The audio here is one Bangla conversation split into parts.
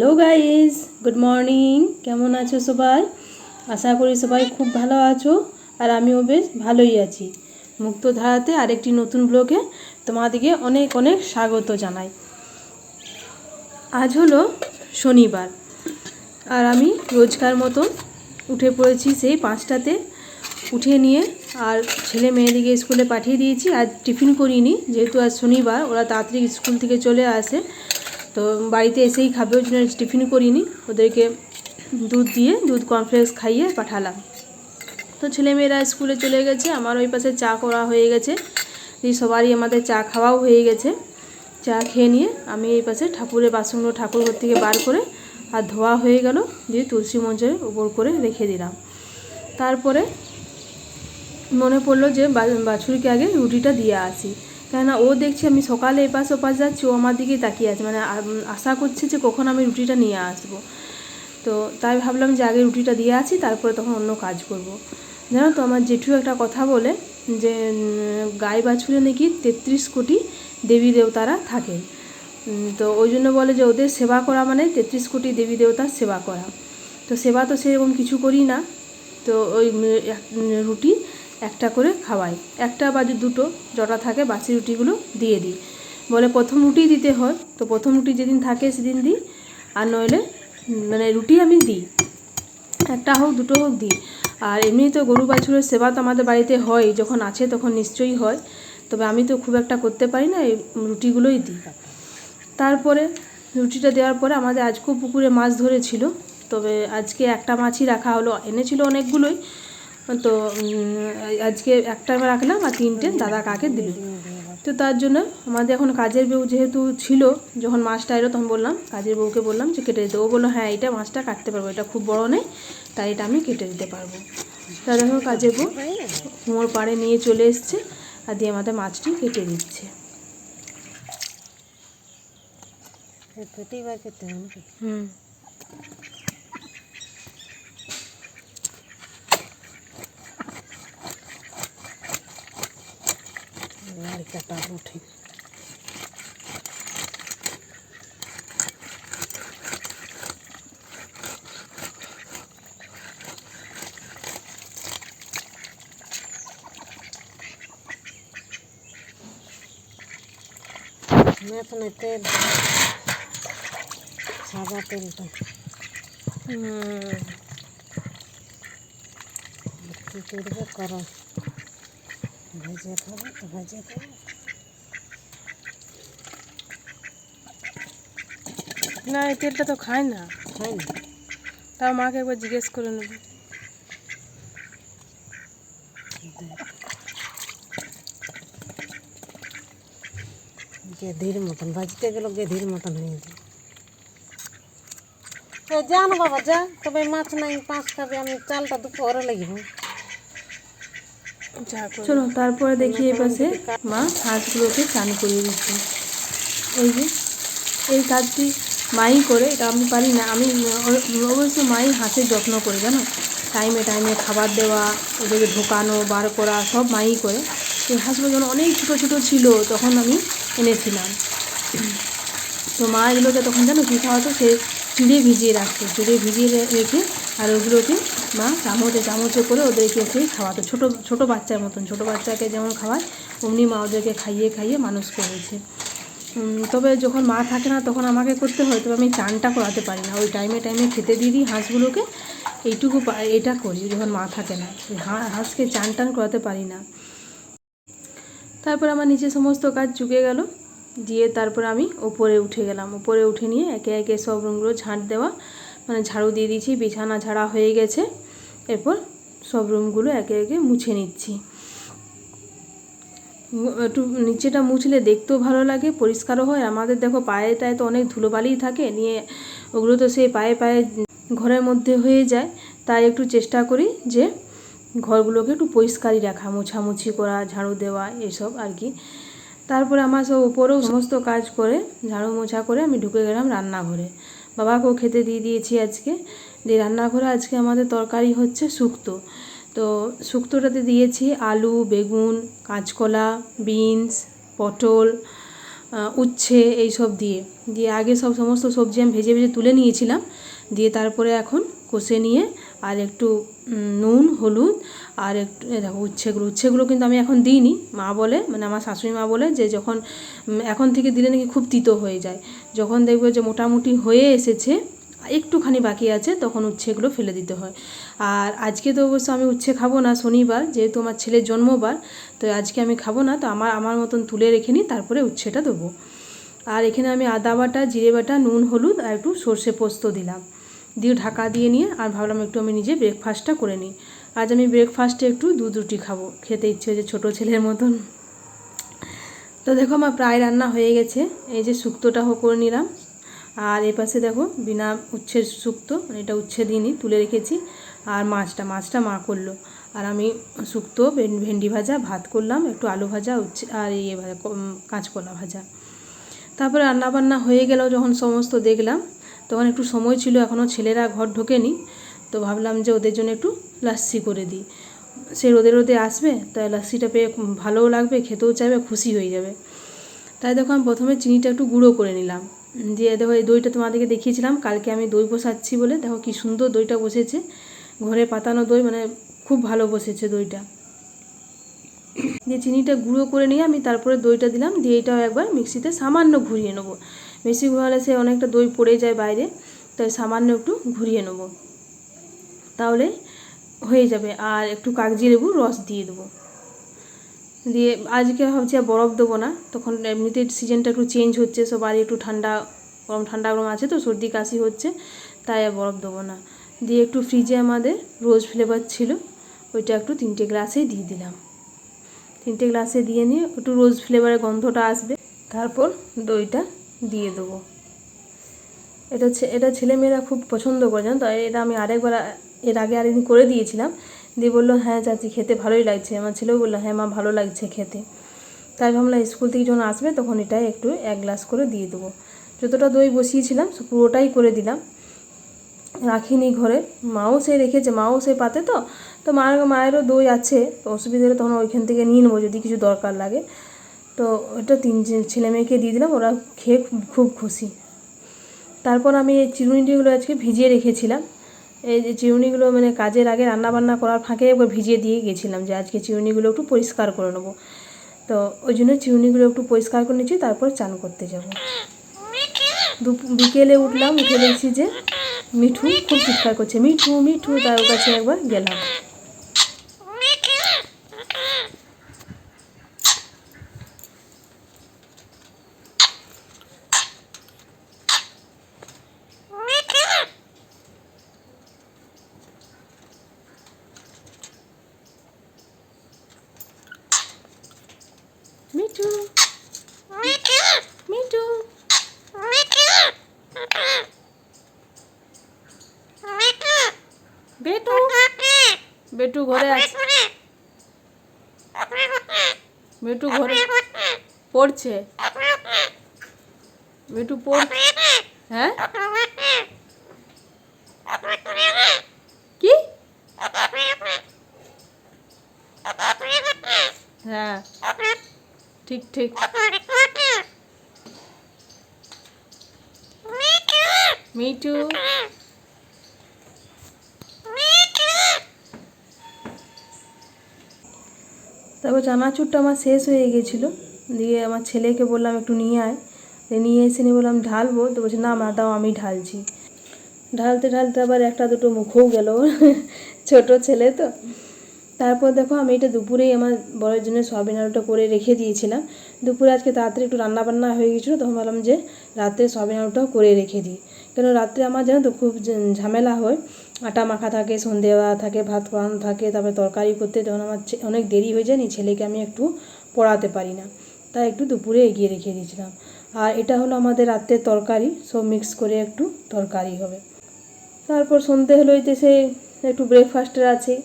Hello guys, good morning. কেমন আছো সবাই? আশা করি সবাই খুব ভালো আছো, আর আমিও বেশ ভালোই আছি। মুক্তধারাতে আরেকটি নতুন ব্লগে তোমাদেরকে অনেক অনেক স্বাগত জানাই। আজ হলো শনিবার, আর আমি রোজকার মতন উঠে পড়েছি সেই 5টাতে। উঠে নিয়ে আর ছেলে মেয়েদিকে স্কুলে পাঠিয়ে দিয়েছি। আজ টিফিন করিনি, যেহেতু আজ শনিবার, ওরা তাড়াতাড়ি স্কুল থেকে চলে আসে, তো বাড়িতে এসেই খাবে, ওই জন্য টিফিন করিনি। ওদেরকে দুধ কর্নফ্লেক্স খাইয়ে পাঠালাম। তো ছেলেমেয়েরা স্কুলে চলে গেছে, আমার ওই পাশে চা করা হয়ে গেছে, সবারই আমাদের চা খাওয়াও হয়ে গেছে। চা খেয়ে নিয়ে আমি এই পাশে ঠাকুরের বাসনগুলো ঠাকুর ঘর থেকে বার করে আর ধোয়া হয়ে গেল, দিয়ে তুলসী মঞ্চের উপর করে রেখে দিলাম। তারপরে মনে পড়লো যে বাছুরকে আগে রুটিটা দিয়ে আসি, কেননা ও দেখছি আমি সকালে এপাশ ওপাশ যাচ্ছি, ও আমার দিকেই তাকিয়ে আছে, মানে আশা করছে যে কখন আমি রুটিটা নিয়ে আসবো। তো তাই ভাবলাম যে আগে রুটিটা দিয়ে আসি, তারপরে তখন অন্য কাজ করব। জানো তো, আমার জেঠু একটা কথা বলে যে গাই বাছুরে নাকি 33 কোটি দেবী দেবতারা থাকেন। তো ওই জন্য বলে যে ওদের সেবা করা মানে 33 কোটি দেবী দেবতার সেবা করা। তো সেবা তো সেরকম কিছু করি না, তো ওই রুটি একটা করে খাওয়াই, একটা বা দুটো জটা থাকে বাসি রুটিগুলো দিয়ে দিই। বলে প্রথম রুটি দিতে হয়, তো প্রথম রুটি যেদিন থাকে সেদিন দিই, আর নইলে মানে রুটি আমি দিই, একটা হোক দুটো হোক দিই। আর এমনি তো গরু বাছুরের সেবা তো আমাদের বাড়িতে হয়, যখন আছে তখন নিশ্চয়ই হয়, তবে আমি তো খুব একটা করতে পারি না, এই রুটিগুলোই দিই। তারপরে রুটিটা দেওয়ার পরে আমাদের আজকেও পুকুরে মাছ ধরেছিল, তবে আজকে একটা মাছই রাখা হলো, এনেছিল অনেকগুলোই, তো আজকে একটা রাখলাম আর 3টে দাদা কাকে দিল। তো তার জন্য আমাদের এখন কাজের বউ যেহেতু ছিল, যখন মাছটা এলো তখন বললাম, কাজের বউকে বললাম যে কেটে দিতে। ও বললো হ্যাঁ, এটা মাছটা কাটতে পারবো, এটা খুব বড় নেই, তাই এটা আমি কেটে দিতে পারবো। তা দেখো কাজের বউ কুমোর পাড়ে নিয়ে চলে এসছে, আর দিয়ে আমাদের মাছটি কেটে দিচ্ছে। হুম, কাটাবো ঠিক। তেল সাদা তেলটা কী করবে করো, ভেজে খাবো তো ভেজে খাবো। না, এই তেলটা তো খায় না, তাও মাকে একবার জিজ্ঞেস করে নেব। গেধির মতন ভাজতে গেল, গেধির মতন হয়ে যায়। যা না বাবা যা, তবে মাছ নাই, 5 খাবে, আমি চালটা দুপুরে লাগবো। চলো তারপরে দেখি এই পাশে মা হাঁসগুলোকে চান করিয়ে দিচ্ছে। এই যে এই কাজটি মাই করে, এটা আমি পারি না। আমি অবশ্য মাই হাঁসের যত্ন করে, জানো, টাইমে টাইমে খাবার দেওয়া, ওদেরকে ঢোকানো বার করা সব মাই করে। এই হাঁসগুলো যখন অনেক ছোটো ছোটো ছিল তখন আমি এনেছিলাম, তো মা এগুলোকে তখন জানো কী খাওয়াতো, সে চিড়ে ভিজিয়ে রাখতো, চিড়ে ভিজিয়ে রেখে আর ওগুলোকে মা চামচে করে ওদেরকে সেই খাওয়াতো, ছোটো ছোটো বাচ্চার মতন। ছোটো বাচ্চাকে যেমন খাওয়ায় অমনি মা ওদেরকে খাইয়ে খাইয়ে মানুষ করেছে। তবে যখন মা থাকে না তখন আমাকে করতে হয়, তবে আমি চানটা করাতে পারি না, ওই টাইমে টাইমে খেতে দিয়ে দিই হাঁসগুলোকে, এইটুকু এটা করি যখন মা থাকে না, হাঁসকে চান টান করাতে পারি না। তারপর আমার নিচে সমস্ত কাজ চুকে গেল, দিয়ে তারপর আমি ওপরে উঠে গেলাম। ওপরে উঠে নিয়ে একে একে সব রুমগুলো ঝাঁট দেওয়া, মানে ঝাড়ু দিয়ে দিয়েছি, বিছানা ঝাড়া হয়ে গেছে, এরপর সব রুমগুলো একে একে মুছে নিচ্ছি। একটু নিচেটা মুছলে দেখতেও ভালো লাগে, পরিষ্কারও হয়। আমাদের দেখো পায়ে টায়ে তো অনেক ধুলোবালি থাকে, নিয়ে ওগুলো তো সেই পায়ে পায়ে ঘরের মধ্যে হয়ে যায়, তাই একটু চেষ্টা করি যে ঘরগুলোকে একটু পরিষ্কারই রাখা, মোছামুছি করা, ঝাড়ু দেওয়া, এসব আর কি। তারপরে আমার সব উপরেও সমস্ত কাজ করে ঝাড়ু মোছা করে আমি ঢুকে গেলাম রান্নাঘরে। বাবাকেও খেতে দিয়ে দিয়েছি আজকে। যে রান্নাঘরে আজকে আমাদের তরকারি হচ্ছে শুক্তো, তো শুক্তোটাতে দিয়েছি আলু, বেগুন, কাঁচকলা, বিনস, পটল, উচ্ছে এইসব দিয়ে দিয়ে আগে সমস্ত সবজি আমি ভেজে ভেজে তুলে নিয়েছিলাম, দিয়ে তারপরে এখন কষে নিয়ে আর একটু নুন হলুদ আর একটু দেখো উচ্ছেগুলো কিন্তু আমি এখন দিইনি। মা বলে, মানে আমার শাশুড়ি মা বলে যে যখন এখন থেকে দিলে নাকি খুব তিতো হয়ে যায়, যখন দেখবে যে মোটামুটি হয়ে এসেছে একটুখানি বাকি আছে তখন উচ্ছেগুলো ফেলে দিতে হয়। আর আজকে তো অবশ্য আমি উচ্ছে খাবো না, শনিবার যেহেতু আমার ছেলের জন্মবার, তো আজকে আমি খাবো না, তো আমার মতন তুলে রেখে নিই, তারপরে উচ্ছেটা দেবো। আর এখানে আমি আদা বাটা, জিরে বাটা, নুন হলুদ আর একটু সর্ষে পোস্ত দিলাম, দিয়ে ঢাকা দিয়ে নিয়ে আর ভাবলাম একটু আমি নিজে ব্রেকফাস্টটা করে নিই। আজ আমি ব্রেকফাস্টে একটু দুধ রুটি খাবো, খেতে ইচ্ছে হয়েছে ছোটো ছেলের মতন। তো দেখো আমার প্রায় রান্না হয়ে গেছে, এই যে শুক্তোটা করে নিলাম, আর এপাশে দেখো বিনা উচ্ছের শুক্তো, এটা উচ্ছে দিইনি তুলে রেখেছি, আর মাছটা মা করলো, আর আমি শুক্তো ভেন্ডি ভাজা ভাত করলাম, একটু আলু ভাজা উচ্ছে আর ভাজা কাঁচকলা ভাজা। তারপরে রান্নাবান্না হয়ে গেল যখন সমস্ত দেখলাম, তখন একটু সময় ছিল, এখনও ছেলেরা ঘর ঢোকেনি, তো ভাবলাম যে ওদের জন্য একটু লাস্সি করে দিই, সে রোদে আসবে, তাই লাস্সিটা পেয়ে ভালোও লাগবে, খেতেও চাইবে, খুশি হয়ে যাবে। তাই দেখো আমি প্রথমে চিনিটা একটু গুঁড়ো করে নিলাম, দিয়ে দেখো এই দইটা তোমাদেরকে দেখিয়েছিলাম কালকে আমি দই বসাচ্ছি বলে, দেখো কি সুন্দর দইটা বসেছে, ঘরে পাতানো দই, মানে খুব ভালো বসেছে দইটা। দিয়ে চিনিটা গুঁড়ো করে নিয়ে আমি তারপরে দইটা দিলাম, দিয়ে এটাও একবার মিক্সিতে সামান্য ঘুরিয়ে নেবো, বেশি ঘোরালে সে অনেকটা দই পড়ে যায় বাইরে, তাই সামান্য একটু ঘুরিয়ে নেবো, তাহলে হয়ে যাবে। আর একটু কাগজি লেবুর রস দিয়ে দেবো, দিয়ে আজকে ভাবছি আর বরফ দেবো না, তখন এমনিতে সিজনটা একটু চেঞ্জ হচ্ছে, সবারই একটু ঠান্ডা গরম আছে, তো সর্দি কাশি হচ্ছে, তাই আর বরফ দেবো না। দিয়ে একটু ফ্রিজে আমাদের রোজ ফ্লেভার ছিল, ওইটা একটু 3টে গ্লাসে দিয়ে দিলাম, 3টে গ্লাসে দিয়ে নিয়ে একটু রোজ ফ্লেভারের গন্ধটা আসবে, তারপর দইটা দিয়ে দেবো। এটা ছেলেমেয়েরা খুব পছন্দ করে, জানো তো, এটা আমি এর আগে আরেকদিন করে দিয়েছিলাম, দিয়ে বললো হ্যাঁ চাচি খেতে ভালোই লাগছে, আমার ছেলেও বললো হ্যাঁ মা ভালো লাগছে খেতে, তাই ভাবলাম স্কুল থেকে যখন আসবে তখন এটাই একটু 1 গ্লাস করে দিয়ে দেবো। যতটা দই বসিয়েছিলাম পুরোটাই করে দিলাম, রাখিনি ঘরে, মাও সে রেখেছে, মাও সে পাতে, তো মায়েরও দই আছে, তো অসুবিধা হলে তখন ওইখান থেকে নিয়ে নেবো যদি কিছু দরকার লাগে। তো ওটা 3 ছেলে মেয়েকে দিয়ে দিলাম, ওরা খেয়ে খুব খুশি। তারপর আমি এই চিরুনিগুলো আজকে ভিজিয়ে রেখেছিলাম, এই যে চিরুনিগুলো মানে কাজের আগে রান্নাবান্না করার ফাঁকে একবার ভিজিয়ে দিয়ে গেছিলাম যে আজকে চিরুনিগুলো একটু পরিষ্কার করে নেবো, তো ওই জন্য চিরুনিগুলো একটু পরিষ্কার করে নিচ্ছি, তারপর চান করতে যাব। বিকেলে উঠলাম, উঠে দেখছি যে মিঠু খুব চিৎকার করছে, মিঠু মিঠু, তার কাছে একবার গেলাম। মিঠু মিঠু বেটু বেটু ঘরে আছে, বেটু ঘরে পড়ছে, বেটু হ্যাঁ কি, হ্যাঁ ঠিক মিঠু। তারপর চানাচুরটা আমার শেষ হয়ে গেছিলো, দিয়ে আমার ছেলেকে বললাম একটু নিয়ে আয়, নিয়ে এসে নিয়ে বললাম ঢালবো, তো বলছে না মা দাও আমি ঢালছি। ঢালতে আবার একটা দুটো মুখেও গেল, ছোটো ছেলে তো। তারপর দেখো আমি এটা দুপুরেই আমার বড়ের জন্য সয়াবিন আলুটা করে রেখে দিয়েছিলাম, দুপুরে আজকে তাড়াতাড়ি একটু রান্নাবান্না হয়ে গেছিলো, তখন ভাবলাম যে রাত্রে সয়াবিন আলুটাও করে রেখে দিই, কেন রাত্রে আমার জানো তো খুব ঝামেলা হয়, আটা মাখা থাকে, সন্ধে দেওয়া থাকে, ভাত করানো থাকে, তারপরে তরকারি করতে, তখন আমার অনেক দেরি হয়ে যায়, ছেলেকে আমি একটু পড়াতে পারি না, তাই একটু দুপুরে এগিয়ে রেখে দিয়েছিলাম। আর এটা হলো আমাদের রাত্রের তরকারি, সব মিক্স করে একটু তরকারি হবে। তারপর সন্ধে হলো সে একটু ব্রেকফাস্টের আছে,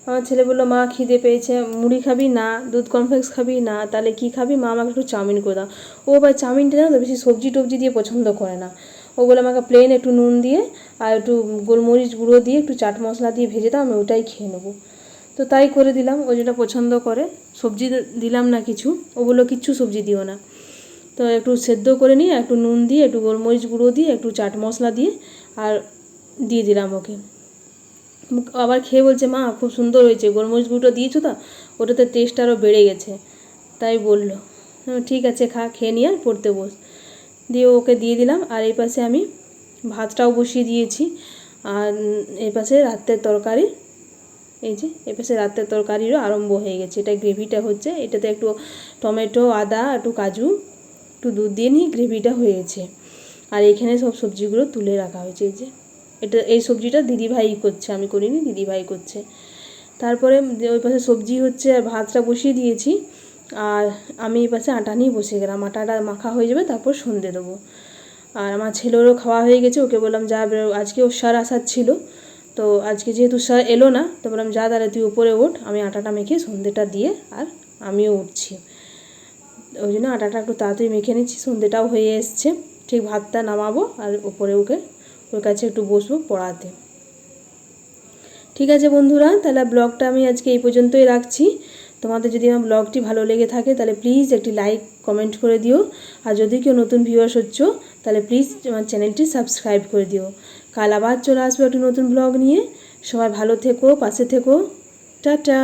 আমার ছেলে বললো মা খিদে পেয়েছে, মুড়ি খাবি না, দুধ কর্নফ্লেক্স খাবি না, তাহলে কি খাবি মা, আমাকে একটু চাউমিন করে দাও। ও আবার চাউমিনটা জানো তো বেশি সবজি টবজি দিয়ে পছন্দ করে না, ও বলে আমাকে প্লেন একটু নুন দিয়ে আর একটু গোলমরিচ গুঁড়ো দিয়ে একটু চাট মশলা দিয়ে ভেজে দাও, আমি ওটাই খেয়ে নেবো। তো তাই করে দিলাম, ও যেটা পছন্দ করে, সবজি দিলাম না কিছু, ও বললো কিচ্ছু সবজি দিও না। তো একটু সেদ্ধ করে নিয়ে একটু নুন দিয়ে একটু গোলমরিচ গুঁড়ো দিয়ে একটু চাট মশলা দিয়ে আর দিয়ে দিলাম ওকে। আবার খেয়ে বলছে মা খুব সুন্দর হয়েছে, গোলমরিচ গুঁড়োটা দিয়েছো তো, ওটাতে টেস্ট আরও বেড়ে গেছে, তাই বললো। ঠিক আছে খা, খেয়ে নিয়ে আর পড়তে বস। দিয়ে ওকে দিয়ে দিলাম। আর এই পাশে আমি ভাতটাও বসিয়ে দিয়েছি। আর এই পাশে রাত্রের তরকারি, এই যে এই পাশে রাত্রের তরকারিরও আরম্ভ হয়ে গেছে। এটা গ্রেভিটা হচ্ছে, এটাতে একটু টমেটো, আদা, একটু কাজু, একটু দুধ দিয়ে নিয়ে গ্রেভিটা হয়েছে। আর এখানে সব সবজিগুলো তুলে রাখা হয়েছে। এই যে এই সবজিটা দিদিভাই করছে, আমি করিনি, দিদিভাই করছে। তারপরে ওই পাশে সবজি হচ্ছে আর ভাতটা বসিয়ে দিয়েছি। আর আমি এই পাশে আটা নিয়ে বসে গেলাম, আটাটা মাখা হয়ে যাবে তারপর সন্ধে দেবো। আর আমার ছেলেরও খাওয়া হয়ে গেছে, ওকে বললাম যা, আজকে ওর স্যার আসার ছিল, তো আজকে যেহেতু স্যার এলো না, তো বললাম যা তাহলে তুই উপরে ওঠ, আমি আটাটা মেখে সন্ধেটা দিয়ে আর আমিও উঠছি। ওই জন্য আটাটা একটু তাড়াতাড়ি মেখে নিচ্ছি, সন্ধেটাও হয়ে এসছে। ঠিক ভাতটা নামাবো আর ওপরে ওর কাছে একটু বসবো পড়াতে। ঠিক আছে বন্ধুরা, তাহলে ব্লগটা আমি আজকে এই পর্যন্তই রাখছি। তোমাদের যদি আমার ব্লগটি ভালো লেগে থাকে তাহলে প্লিজ একটি লাইক কমেন্ট করে দিও। আর যদি কেউ নতুন ভিউয়ার্স হচ্ছ তাহলে প্লিজ আমার চ্যানেলটি সাবস্ক্রাইব করে দিও। কাল আবার চলে আসবো একটি নতুন ব্লগ নিয়ে। সবাই ভালো থেকো, পাশে থেকো, টাটা।